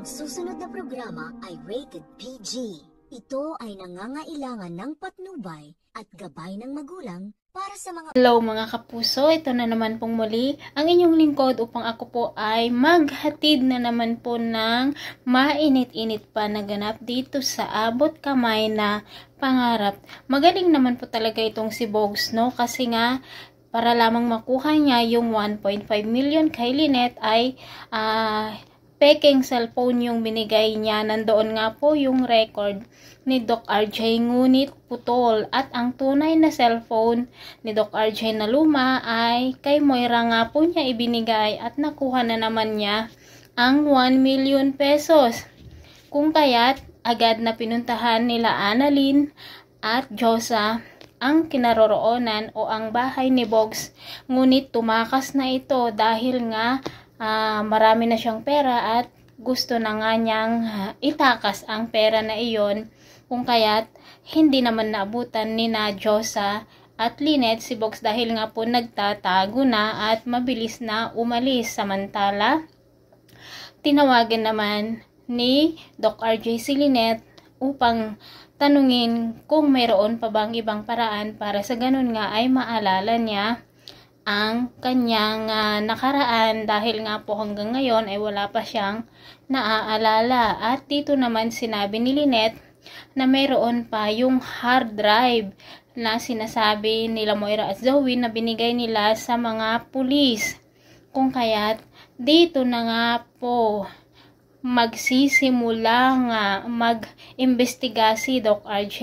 Ang susunod na programa ay rated PG. Ito ay nangangailangan ng patnubay at gabay ng magulang para sa mga... Hello mga kapuso, ito na naman pong muli ang inyong lingkod upang ako po ay maghatid na naman po ng mainit-init pa na ganap dito sa abot kamay na pangarap. Magaling naman po talaga itong si Bogs, no? Kasi nga, para lamang makuha niya yung 1.5 million kay Lynette ay peking cellphone yung binigay niya. Nandoon nga po yung record ni Doc RJ, ngunit putol. At ang tunay na cellphone ni Doc RJ na luma ay kay Moira nga po niya ibinigay at nakuha na naman niya ang 1 million pesos. Kung kaya't agad na pinuntahan nila Annalyn at Josa ang kinaroroonan o ang bahay ni Bogs, ngunit tumakas na ito dahil nga marami na siyang pera at gusto na nga niyang itakas ang pera na iyon, kung kaya't hindi naman naabutan ni na Josa at Lynette si Bogs dahil nga po nagtatago na at mabilis na umalis. Samantala, tinawagan naman ni Doc RJ si Lynette upang tanungin kung mayroon pa bang ibang paraan para sa ganun nga ay maalala niya ang kanyang nakaraan, dahil nga po hanggang ngayon ay wala pa siyang naaalala. At dito naman sinabi ni Lynette na mayroon pa yung hard drive na sinasabi nila Moira at Zoe na binigay nila sa mga pulis. Kung kaya't dito na nga po magsisimula nga mag-imbestiga si Doc RJ.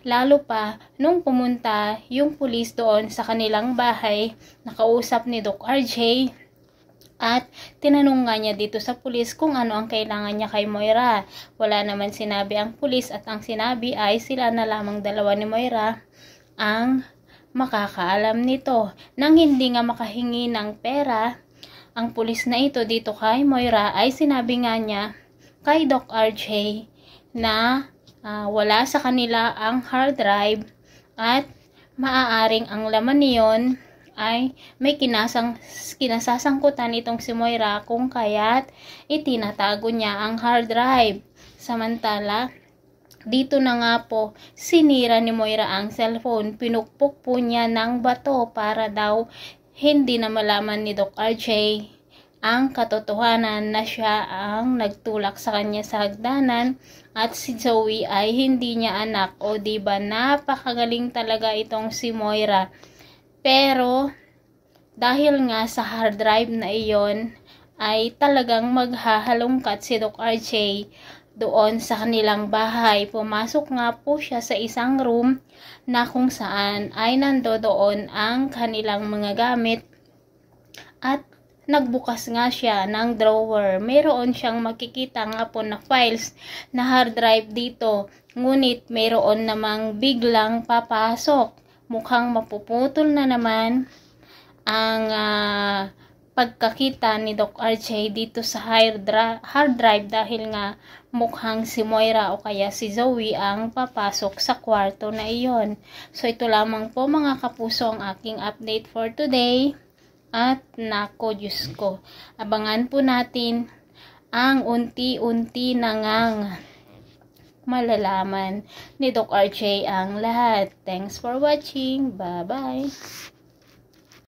Lalo pa nung pumunta yung pulis doon sa kanilang bahay, nakausap ni Doc RJ at tinanong nga niya dito sa pulis kung ano ang kailangan niya kay Moira. Wala naman sinabi ang pulis at ang sinabi ay sila na lamang dalawa ni Moira ang makakaalam nito. Nang hindi nga makahingi ng pera ang pulis na ito dito kay Moira, ay sinabi nga niya kay Doc RJ na wala sa kanila ang hard drive at maaaring ang laman niyon ay may kinasasangkutan itong si Moira, kung kaya't itinatago niya ang hard drive. Samantala, dito na nga po sinira ni Moira ang cellphone. Pinukpok po niya ng bato para daw hindi na malaman ni Doc RJ ang katotohanan na siya ang nagtulak sa kanya sa hagdanan at si Zoe ay hindi niya anak. O diba, napakagaling talaga itong si Moira. Pero dahil nga sa hard drive na iyon ay talagang maghahalongkat si Doc RJ doon sa kanilang bahay. Pumasok nga po siya sa isang room na kung saan ay nandoon ang kanilang mga gamit at nagbukas nga siya ng drawer. Mayroon siyang makikita nga po na files na hard drive dito, ngunit mayroon namang biglang papasok. Mukhang mapuputol na naman ang pagkakita ni Doc RJ dito sa hard drive dahil nga mukhang si Moira o kaya si Zoe ang papasok sa kwarto na iyon. So ito lamang po mga kapuso ang aking update for today. At nako, Diyos ko, abangan po natin ang unti-unti na ngang malalaman ni Doc RJ ang lahat. Thanks for watching. Bye-bye.